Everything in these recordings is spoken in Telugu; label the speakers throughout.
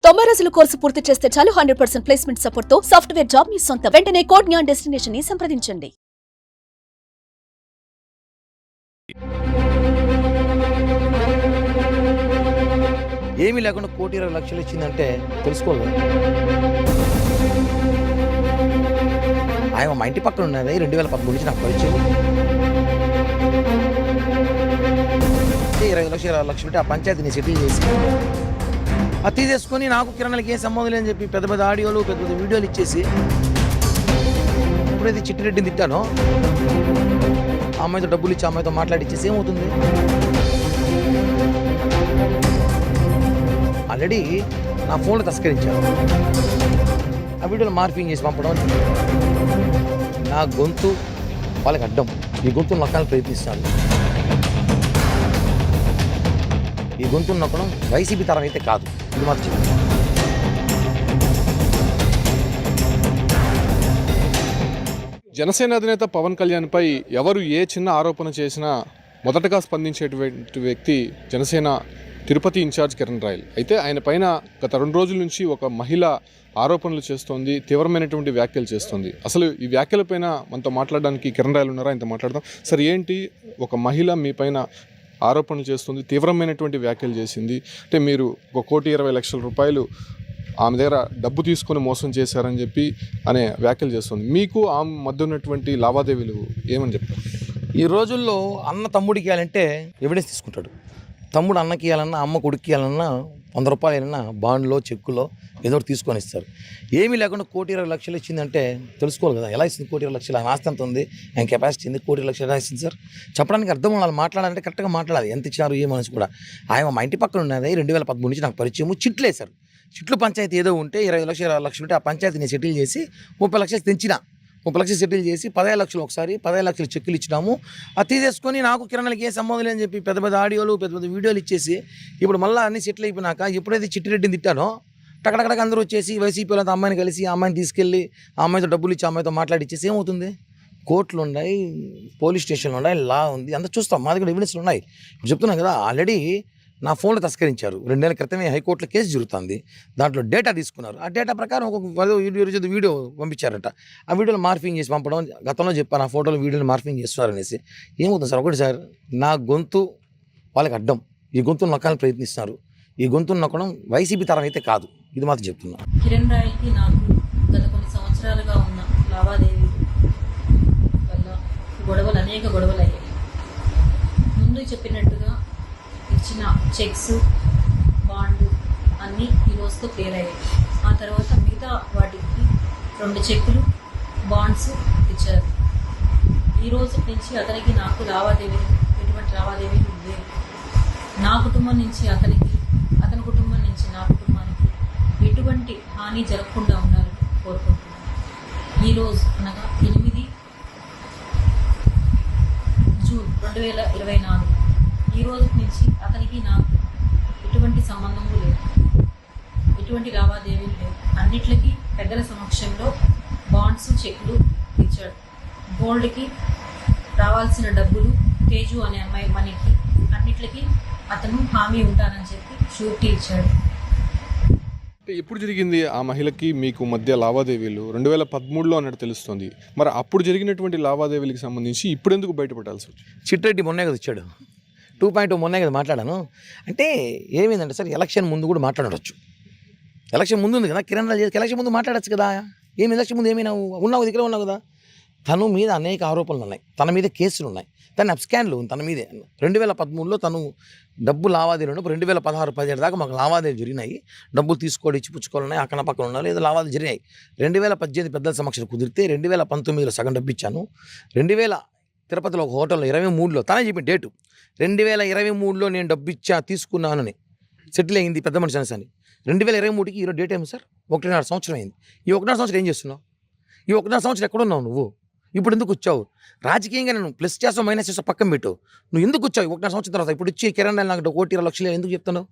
Speaker 1: 90 రోజుల కోర్సు పూర్తి చేస్తే చాలు 100% ప్లేస్మెంట్ సపోర్ట్ తో సాఫ్ట్వేర్ జాబ్ మీ సొంతం. వెంటనే కోడ్ జ్ఞాన్ డెస్టినేషన్ ని సంప్రదించండి.
Speaker 2: ఏమీ లేకుండా 1,20,00,000 ఇచ్చిందంటే తెలుసుకోలేదు. ఆయన మా ఇంటి పక్కన ఉన్నది 2013 నుంచి నాకు పరిచయం. 20 లక్షలు 20 లక్షలు ఉంటే ఆ పంచాయతీని సెటిల్ చేసి అది తీసేసుకొని నాకు కిరణాలకి ఏం సంబంధం లేదని చెప్పి పెద్ద పెద్ద ఆడియోలు పెద్ద పెద్ద వీడియోలు ఇచ్చేసి ఎప్పుడైతే చిట్టిరెడ్డిని తిట్టానో ఆ అమ్మాయితో డబ్బులు ఇచ్చి ఆ అమ్మాయితో మాట్లాడిచ్చేసి ఏమవుతుంది? ఆల్రెడీ నా ఫోన్లో తస్కరించాను. ఆ వీడియోలో మార్పింగ్ చేసి పంపడం నా గొంతు వాళ్ళకి అడ్డం. ఈ గొంతును నొక్కాలని ప్రయత్నిస్తాను. ఈ గొంతును నొక్కడం వైసీపీ తరం అయితే కాదు. ఇది మాత్రం
Speaker 3: జనసేన అధినేత పవన్ కళ్యాణ్పై ఎవరు ఏ చిన్న ఆరోపణ చేసినా మొదటగా స్పందించేటువంటి వ్యక్తి జనసేన తిరుపతి ఇన్ఛార్జ్ కిరణ్ రాయల్. అయితే ఆయన పైన గత 2 రోజుల నుంచి ఒక మహిళ ఆరోపణలు చేస్తోంది, తీవ్రమైనటువంటి వ్యాఖ్యలు చేస్తుంది. అసలు ఈ వ్యాఖ్యలపైన మనతో మాట్లాడడానికి కిరణ్ రాయల్ ఉన్నారా? ఆయనతో మాట్లాడదాం. సార్, ఏంటి ఒక మహిళ మీ పైన ఆరోపణలు చేస్తుంది, తీవ్రమైనటువంటి వ్యాఖ్యలు చేసింది అంటే మీరు 1,20,00,000 రూపాయలు ఆమె దగ్గర డబ్బు తీసుకొని మోసం చేశారని చెప్పి అనే వ్యాఖ్యలు చేస్తుంది. మీకు ఆమె మధ్య ఉన్నటువంటి లావాదేవీలు ఏమని చెప్తారు?
Speaker 2: ఈ రోజుల్లో అన్న తమ్ముడికి ఇవ్వాలంటే ఎవిడెన్స్ తీసుకుంటాడు. తమ్ముడు అన్నకి ఇవ్వాలన్నా అమ్మ కొడుకు ఇవ్వాలన్నా 100 రూపాయలైనా బాండ్లో చెక్కులో ఏదో ఒకటి తీసుకొని ఇస్తారు. ఏమీ లేకుండా 1,20,00,000 ఇచ్చిందంటే తెలుసుకోవాలి కదా. ఎలా ఇస్తుంది 1,20,00,000? ఆయన ఆస్తి ఎంత ఉంది, ఆయన కెపాసిటీ ఉంది, 1,20,00,000 ఎలా ఇస్తుంది సార్? చెప్పడానికి అర్థం వాళ్ళు మాట్లాడాలంటే కరెక్ట్గా మాట్లాడాలి. ఎంత ఇచ్చారు ఏ మనిషి కూడా. ఆయన మా ఇంటి పక్కన ఉన్నది 2013 నుంచి నాకు పరిచయం. చిట్లేశారు. చిట్లు పంచాయతీ ఏదో ఉంటే 20 లక్షలు 20 లక్షలు ఉంటే ఆ పంచాయతీని సెటిల్ చేసి 30 లక్షలు తెంచిన. 30 లక్షలు సెటిల్ చేసి 15 లక్షలు ఒకసారి 15 లక్షలు చెక్కులు ఇచ్చినాము. అది తీసేసుకొని నాకు కిరణాలకి ఏ సంబంధం లేదని చెప్పి పెద్ద పెద్ద ఆడియోలు పెద్ద పెద్ద వీడియోలు ఇచ్చేసి ఇప్పుడు మళ్ళీ అన్ని సెటిల్ అయిపోయినాక ఎప్పుడైతే చిట్టిరెడ్డిని తిట్టానో టకటకటక అందరూ వచ్చేసి వైసీపీ వాళ్ళతో అమ్మాయిని కలిసి ఆ అమ్మాయిని తీసుకెళ్ళి ఆ అమ్మాయితో డబ్బులు ఇచ్చి ఆ అమ్మాయితో మాట్లాడిచ్చేసి ఏమవుతుంది? కోర్టులు ఉన్నాయి, పోలీస్ స్టేషన్లు ఉన్నాయి, లా ఉంది, అంతా చూస్తాం. మా దగ్గర ఎవిడెన్స్లు ఉన్నాయి. ఇప్పుడు చెప్తున్నాను కదా, ఆల్రెడీ నా ఫోన్లో తస్కరించారు. 2 నెలల క్రితమే హైకోర్టులో కేసు జరుగుతుంది. దాంట్లో డేటా తీసుకున్నారు. ఆ డేటా ప్రకారం ఒక వీడియో పంపించారట. ఆ వీడియోలో మార్పింగ్ చేసి పంపడం గతంలో చెప్పాను. ఆ ఫోటోలు వీడియోలు మార్పింగ్ చేస్తున్నారనేసి ఏమవుతుంది సార్? ఒకటి సార్, నా గొంతు వాళ్ళకి అడ్డం. ఈ గొంతును నొక్కాలని ప్రయత్నిస్తున్నారు. ఈ గొంతును నొక్కడం వైసీపీ తరం అయితే కాదు. ఇది మాత్రం చెప్తున్నా.
Speaker 4: కిరణ్ రాయల్కి నాకు గత కొన్ని సంవత్సరాలుగా ఉన్న లావాదేవీ వల్ల అనేక గొడవలు అయ్యాయి. ముందు చెప్పినట్టుగా ఇచ్చిన చెక్స్, బాండ్ అన్నీ ఈ రోజుతో క్లియర్ అయ్యాయి. ఆ తర్వాత మిగతా వాటికి 2 చెక్కులు, బాండ్స్ ఇచ్చారు. ఈ రోజు నుంచి అతనికి నాకు ఎటువంటి లావాదేవీలు లేవు. నా కుటుంబం నుంచి అతనికి, అతని కుటుంబం నుంచి నా కుటుంబానికి ఎటువంటి హాని జరగకుండా ఉండాలని కోరుకుంటున్నాను. ఈరోజు అనగా 8 జూన్ 2024 ఈ రోజు నుంచి అతనికి నాకు ఎటువంటి సంబంధము లేదు, ఎటువంటి లావాదేవీలు లేవు. అన్నిట్లకి పెద్దల సమక్షంలో బాండ్స్, చెక్లు ఇచ్చాడు. గోల్డ్కి రావాల్సిన డబ్బులు, తేజు అనే అమ్మాయి మనీకి అన్నిట్లకి అతను హామీ ఉంటానని చెప్పి షూరిటీ ఇచ్చాడు.
Speaker 3: ఎప్పుడు జరిగింది ఆ మహిళకి మీకు మధ్య లావాదేవీలు? 2013లో అన్నట్టు తెలుస్తుంది. మరి అప్పుడు జరిగినటువంటి లావాదేవీలకు సంబంధించి ఇప్పుడు ఎందుకు బయటపడాల్సి వచ్చింది?
Speaker 2: చిట్రెడ్డి మొన్నే కదా ఇచ్చాడు. 2.0 మొన్నే కదా మాట్లాడాను. అంటే ఏమైందంటే సార్, ఎలక్షన్ ముందు కూడా మాట్లాడవచ్చు. ఎలక్షన్ ముందు ఉంది కదా, కిరణ్ రాయల్ ఎలక్షన్ ముందు మాట్లాడచ్చు కదా. ఏమి ఎలక్షన్ ముందు ఏమైనా ఉన్నావు, దగ్గర ఉన్నావు కదా. తను మీద అనేక ఆరోపణలు ఉన్నాయి, తన మీద కేసులు ఉన్నాయి, తన అబ్స్కాండ్లు తన మీదే. 2013లో తను డబ్బు లావాదేవీలు 2016-17 దాకా మాకు లావాదేవీలు జరిగినాయి. డబ్బులు తీసుకోవడం, ఇచ్చి పుచ్చుకోవాలి ఉన్నాయి, అక్కడ పక్కన ఉండాలి, ఏదో లావాదేవీలు జరిగినాయి. 2018 పెద్దల సమక్షంలో కుదిరితే 2019లో సగం డబ్బు ఇచ్చాను. 2000 తిరుపతిలో ఒక హోటల్లో 23లో తనే చెప్పిన డేటు 2023లో నేను డబ్బు ఇచ్చా తీసుకున్నానని సెటిల్ అయింది పెద్ద మనిషి అనేసి. 2023కి ఈరోజు డేట్ ఏమో సార్? 1.5 సంవత్సరం అయింది. ఈ 1.5 సంవత్సరం ఏం చేస్తున్నావు? ఈ 1.5 సంవత్సరం ఎక్కడున్నావు నువ్వు? ఇప్పుడు ఎందుకు వచ్చావు? రాజకీయంగా నేను ప్లస్ చేస్తావు మైనస్ చేస్తావు పక్కన పెట్టు. నువ్వు ఎందుకు వచ్చావు 1.5 సంవత్సరం తర్వాత? ఇప్పుడు వచ్చి కిరణ్ రాయల్ నాకు 1,20,00,000 ఎందుకు చెప్తున్నావు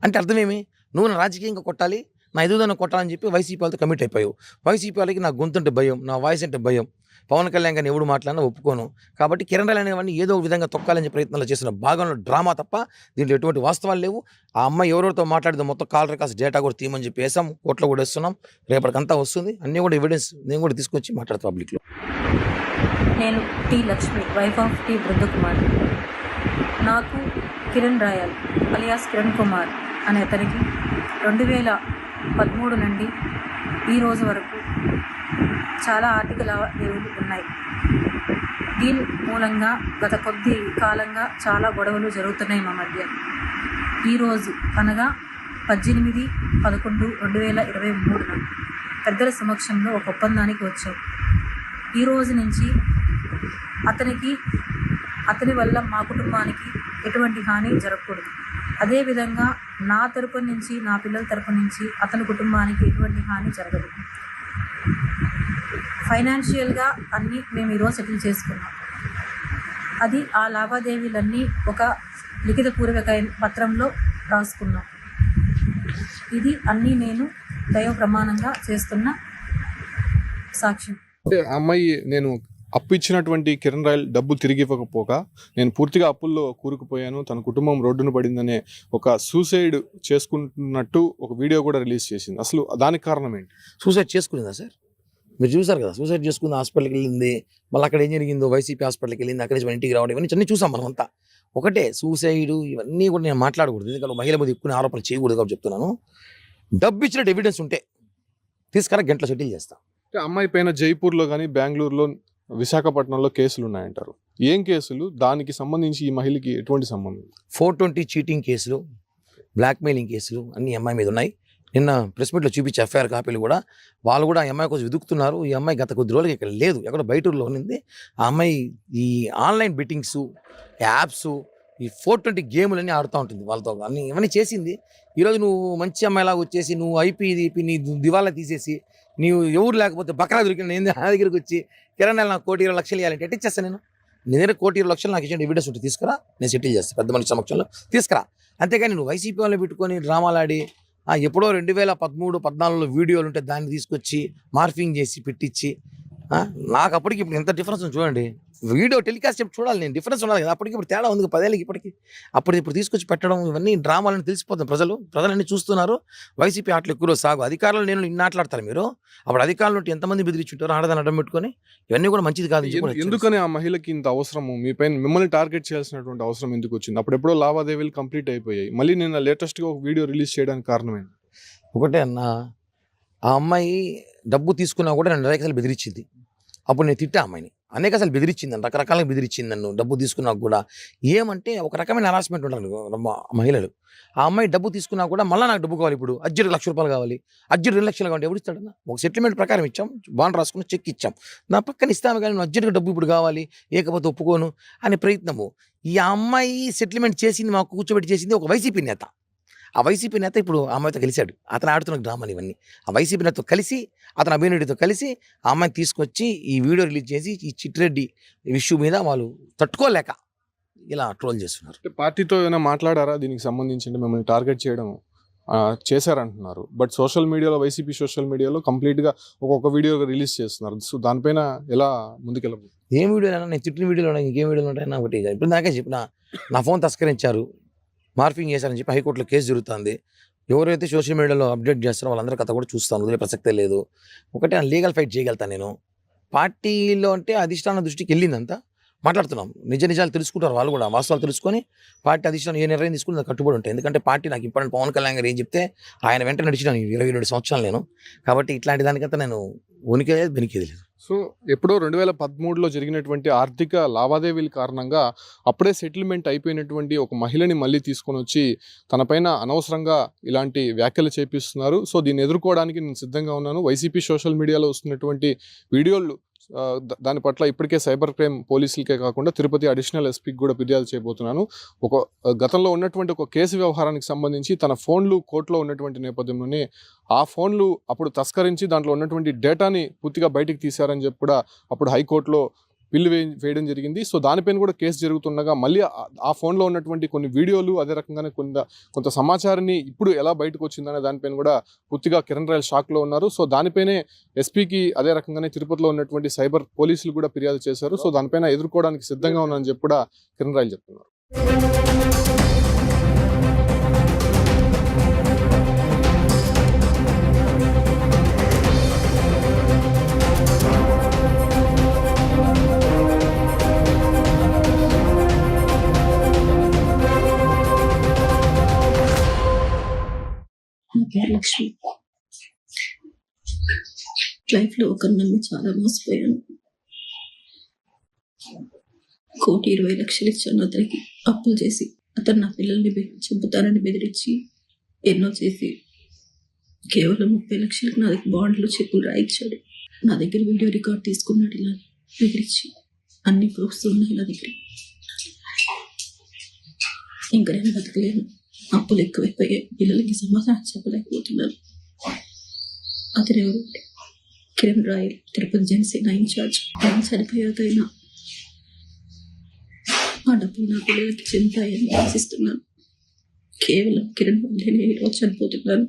Speaker 2: అంటే అర్థమేమి? నువ్వు నా రాజకీయంగా కొట్టాలి, నా ఎదుగుదల కొట్టాలని చెప్పి వైసీపీ వాళ్ళతో కమిట్ అయిపోయావు. వైసీపీ వాళ్ళకి నా గొంతు అంటే భయం, నా వాయిస్ అంటే భయం. పవన్ కళ్యాణ్ గారిని ఎవడు మాట్లాడినా ఒప్పుకోను. కాబట్టి కిరణ్ రాయల్ అనేవాడిని ఏదో ఒక విధంగా తొక్కాలని ప్రయత్నాలు చేసిన భాగంలో డ్రామా తప్ప దీంట్లో ఎటువంటి వాస్తవాలు లేవు. ఆ అమ్మాయి ఎవరెవరితో మాట్లాడితే మొత్తం కాల్ రికార్డ్స్ డేటా కూడా తీయమని చెప్పి వేసాం, కోర్టులో కూడా వేస్తున్నాం. రేపటికంతా వస్తుంది, అన్నీ కూడా ఎవిడెన్స్ నేను కూడా తీసుకొచ్చి మాట్లాడతాను పబ్లిక్లో.
Speaker 4: నేను T Lakshmi, wife of T Brindakumar. నాకు కిరణ్ రాయల్ అలియాస్ కిరణ్ కుమార్ అనే అతనికి 2013 నుండి ఈ రోజు వరకు చాలా ఆర్థిక లావాదేవీలు ఉన్నాయి. దీని మూలంగా గత కొద్ది కాలంగా చాలా గొడవలు జరుగుతున్నాయి మా మధ్య. ఈరోజు అనగా 18/11/2023 పెద్దల సమక్షంలో ఒక ఒప్పందానికి వచ్చాం. ఈ రోజు నుంచి అతని వల్ల మా కుటుంబానికి ఎటువంటి హాని జరగకూడదు. అదేవిధంగా నా తరపు నుంచి, నా పిల్లల తరపు నుంచి అతని కుటుంబానికి ఎటువంటి హాని జరగదు. ఫైనాన్షియల్గా అన్నీ మేము ఈరోజు సెటిల్ చేసుకున్నాం. అది ఆ లావాదేవీలన్నీ ఒక లిఖితపూర్వక పత్రంలో రాసుకున్నాం. ఇది అన్నీ నేను దైవ ప్రమాణంగా చేస్తున్న సాక్ష్యం.
Speaker 3: అంటే అమ్మాయి నేను అప్పు ఇచ్చినటువంటి కిరణ్ రాయల్ డబ్బు తిరిగి ఇవ్వకపోగా నేను పూర్తిగా అప్పుల్లో కూరుకుపోయాను, తన కుటుంబం రోడ్డున పడిందనే ఒక సూసైడ్ చేసుకుంటున్నట్టు ఒక వీడియో కూడా రిలీజ్ చేసింది. అసలు దానికి కారణం ఏంటి?
Speaker 2: సూసైడ్ చేసుకునేదా సార్? మీరు చూసారు కదా, సూసైడ్ చేసుకుంది, హాస్పిటల్కి వెళ్ళింది, మళ్ళీ అక్కడ ఏం జరిగిందో వైసీపీ హాస్పిటల్కి వెళ్ళింది, అక్కడి నుంచి మన ఇంటికి రావడం, ఇవన్నీ చూసాం మనం అంతా. ఒకటే సూసైడ్ ఇవన్నీ కూడా నేను మాట్లాడకూడదు, ఎందుకంటే మహిళ మీద ఎక్కువ ఆరోపణలు చేయకూడదు కాబట్టి చెప్తున్నాను. డబ్బు ఇచ్చినట్టు ఎవిడెన్స్ ఉంటే తీసుకురా, గంటలో సెటిల్ చేస్తాం.
Speaker 3: అమ్మాయి పైన జైపూర్లో కానీ బెంగళూరులో విశాఖపట్నంలో కేసులు ఉన్నాయంటారు. ఏం కేసులు? దానికి సంబంధించి ఈ మహిళకి ఎటువంటి సంబంధం?
Speaker 2: 420 చీటింగ్ కేసులు, బ్లాక్మెయిలింగ్ కేసులు అన్ని అమ్మాయి మీద ఉన్నాయి. నిన్న ప్రెస్ మీట్లో చూపించే ఎఫ్ఐఆర్ కాపీలు కూడా వాళ్ళు కూడా ఈ అమ్మాయి కోసం వెతుకుతున్నారు. ఈ అమ్మాయి గత కొద్ది రోజులకి ఇక్కడ లేదు, ఎక్కడ బయట ఊళ్ళో ఉన్నింది. ఆ అమ్మాయి ఈ ఆన్లైన్ బెట్టింగ్స్, యాప్స్, ఈ 420 గేములన్నీ ఆడుతూ ఉంటుంది వాళ్ళతో, అన్ని ఇవన్నీ చేసింది. ఈరోజు నువ్వు మంచి అమ్మాయిలాగా వచ్చేసి నువ్వు ఐపీ నీ దివాలా తీసేసి నీవు ఎవరు లేకపోతే బకరా దొరికిన నేను నా దగ్గరికి వచ్చి కిరణ్ నాకు 1,20,00,000 ఇవ్వాలంటే ఎట్టిచ్చేస్తాను నేను? నీ దగ్గర 1,20,00,000 నాకు ఇచ్చిన ఎవిడెన్స్ ఉంటే తీసుకురా, నేను సెటిల్ చేస్తాను పెద్ద మనిషి సమక్షంలో, తీసుకురా. అంతేగాని నువ్వు వైసీపీ వాళ్ళు పెట్టుకొని డ్రామాలాడి ఎప్పుడో 2013-14లో వీడియోలు ఉంటే దాన్ని తీసుకొచ్చి మార్ఫింగ్ చేసి పెట్టించి నాకు అప్పటికి ఇప్పుడు ఎంత డిఫరెన్స్ ఉంది చూడండి. వీడియో టెలికాస్ట్ చెప్పి చూడాలి, నేను డిఫరెన్స్ ఉండాలి కదా. అప్పటికి ఇప్పుడు తేడా ఉంది 10 ఏళ్ళకి ఇప్పటికి. ఇప్పుడు తీసుకొచ్చి పెట్టడం ఇవన్నీ డ్రామాలని తెలిసిపోతుంది. ప్రజలన్నీ చూస్తున్నారు. వైసీపీ ఆటలు ఎక్కువ సాగు. అధికారులు నేను ఇన్ని ఆటలాడతారు మీరు. అప్పుడు అధికారులు ఉంటే ఎంతమంది బెదిరించుంటారు ఆడదాన్ని అడ్డం పెట్టుకొని. ఇవన్నీ కూడా మంచిది కాదు.
Speaker 3: ఎందుకని ఆ మహిళకి ఇంత అవసరము, మీ పైన మిమ్మల్ని టార్గెట్ చేయాల్సినటువంటి అవసరం ఎందుకు వచ్చింది? అప్పుడెప్పుడో లావాదేవీలు కంప్లీట్ అయిపోయాయి, మళ్ళీ నేను లేటెస్ట్గా ఒక వీడియో రిలీజ్ చేయడానికి కారణం ఏంటి?
Speaker 2: ఒకటే అన్న, ఆ అమ్మాయి డబ్బు తీసుకున్నా కూడా నన్ను రేఖలు బెదిరించింది. అప్పుడు నేను తిట్టా అమ్మాయిని, అనేకసార్లు బెదిరించిందని, రకరకాలుగా బెదిరించింది నన్ను. డబ్బు తీసుకున్నా కూడా ఏమంటే ఒక రకమైన హరాస్మెంట్ ఉంటారు మహిళలు. ఆ అమ్మాయి డబ్బు తీసుకున్నా కూడా మళ్ళీ నాకు డబ్బు కావాలి, ఇప్పుడు అర్జెంట్ ₹1,00,000 కావాలి, అర్జెంట్ ₹2,00,000 కావాలి. ఎవరు ఇస్తాడన్నా? ఒక సెటిల్మెంట్ ప్రకారం ఇచ్చాం, బాండ్ రాసుకుని చెక్ ఇచ్చాం, నా పక్కన ఇస్తాము, కానీ నువ్వు అర్జెంట్గా డబ్బు ఇప్పుడు కావాలి, ఏకపోతే ఒప్పుకోను అనే ప్రయత్నము. ఈ అమ్మాయి సెటిల్మెంట్ చేసింది, మాకు కూర్చోబెట్టి చేసింది ఒక వైసీపీ నేత. ఆ వైసీపీ నేత ఇప్పుడు ఆ అమ్మాయితో కలిశాడు. అతను ఆడుతున్న డ్రామాలు ఇవన్నీ. ఆ వైసీపీ నేతతో కలిసి, అతను అభినయుడితో కలిసి ఆ అమ్మాయిని తీసుకొచ్చి ఈ వీడియో రిలీజ్ చేసి ఈ చిట్టిరెడ్డి ఇష్యూ మీద వాళ్ళు తట్టుకోలేక ఇలా ట్రోల్ చేస్తున్నారు.
Speaker 3: పార్టీతో ఏమైనా మాట్లాడారా దీనికి సంబంధించి? మిమ్మల్ని టార్గెట్ చేయడం చేశారంటున్నారు, బట్ సోషల్ మీడియాలో, వైసీపీ సోషల్ మీడియాలో కంప్లీట్గా ఒక్కొక్క వీడియో రిలీజ్ చేస్తున్నారు. సో దానిపైన ఎలా ముందుకెళ్ళదు?
Speaker 2: ఏం వీడియోలు అయినా, నేను తిట్టిన వీడియోలు ఉన్నాయి, ఇంకేం వీడియోలు ఉంటాయి ఒకటి. ఇప్పుడు నాకే చెప్పిన, నా ఫోన్ తస్కరించారు, మార్ఫింగ్ చేశారని చెప్పి హైకోర్టులో కేసు జరుగుతుంది. ఎవరైతే సోషల్ మీడియాలో అప్డేట్ చేస్తారో వాళ్ళందరూ కథ కూడా చూస్తాను, వదిలే ప్రసక్తే లేదు. ఒకటే లీగల్ ఫైట్ చేయగలుగుతాను నేను. పార్టీలో అంటే అధిష్టాన దృష్టికి వెళ్ళిందంతా మాట్లాడుతున్నాం, నిజాలు తెలుసుకుంటారు వాళ్ళు కూడా, వాస్తవాలు తెలుసుకొని పార్టీ అధిష్టానం ఏ నిర్ణయం తీసుకుని కట్టుబడి ఉంటాయి. ఎందుకంటే పార్టీ నాకు ఇంపార్టెంట్. పవన్ కళ్యాణ్ గారు ఏం చెప్తే ఆయన వెంట నడిచినాను 22 సంవత్సరాలు నేను. కాబట్టి ఇట్లాంటి దానికంతా నేను బెనికేది లేదు.
Speaker 3: సో ఎప్పుడో 2013లో జరిగినటువంటి ఆర్థిక లావాదేవీల కారణంగా అప్పుడే సెటిల్మెంట్ అయిపోయినటువంటి ఒక మహిళని మళ్ళీ తీసుకొని వచ్చి తనపైన అనవసరంగా ఇలాంటి వ్యాఖ్యలు చేపిస్తున్నారు. సో దీన్ని ఎదుర్కోవడానికి నేను సిద్ధంగా ఉన్నాను. వైసీపీ సోషల్ మీడియాలో వస్తున్నటువంటి వీడియోలు దాని పట్ల ఇప్పటికే సైబర్ క్రైమ్ పోలీసులకే కాకుండా తిరుపతి అడిషనల్ ఎస్పీకి కూడా ఫిర్యాదు చేయబోతున్నాను. ఒక గతంలో ఉన్నటువంటి ఒక కేసు వ్యవహారానికి సంబంధించి తన ఫోన్లు కోర్టులో ఉన్నటువంటి నేపథ్యంలోనే ఆ ఫోన్లు అప్పుడు తస్కరించి దాంట్లో ఉన్నటువంటి డేటాని పూర్తిగా బయటికి తీశారని చెప్పి కూడా అప్పుడు హైకోర్టులో బిల్లు వేయడం జరిగింది. సో దానిపైన కూడా కేసు జరుగుతుండగా మళ్ళీ ఆ ఫోన్లో ఉన్నటువంటి కొన్ని వీడియోలు, అదే రకంగానే కొంత సమాచారాన్ని ఇప్పుడు ఎలా బయటకు వచ్చిందనే దానిపైన కూడా పూర్తిగా కిరణ్ రాయల్ షాక్లో ఉన్నారు. సో దానిపైనే ఎస్పీకి, అదే రకంగానే తిరుపతిలో ఉన్నటువంటి సైబర్ పోలీసులు కూడా ఫిర్యాదు చేశారు. సో దానిపైన ఎదుర్కోవడానికి సిద్ధంగా ఉన్నారని చెప్పి కూడా కిరణ్ రాయల్ చెప్తున్నారు.
Speaker 5: నా పేరు లక్ష్మి. లైఫ్లో ఒకరు నమ్మి చాలా మోసపోయాను. 1,20,00,000 ఇచ్చాను అతనికి అప్పులు చేసి. అతను నా పిల్లల్ని చంపుతానని బెదిరించి ఎన్నో చేసి కేవలం 30 లక్షలకు నా దగ్గర బాండ్లు, చెక్కులు రాయించాడు. నా దగ్గర వీడియో రికార్డ్ తీసుకున్నాడు. ఇలా బెదిరించి అన్ని ప్రూఫ్స్ ఉన్నాయి నా దగ్గర. ఇంకా నేను బతకలేను. అప్పులు ఎక్కువైపోయాయి. పిల్లలకి సమాధానం చెప్పలేకపోతున్నాను. అతనెవరు? కిరణ్ రాయల్, తిరుపతి జనసేన ఇన్ఛార్జ్. ఆయన చనిపోయాకైనా ఆ డబ్బులు నా పిల్లలకి చెందుతాయని ఆశిస్తున్నాను. కేవలం కిరణ్ వల్లే నేను ఈరోజు చనిపోతున్నాను.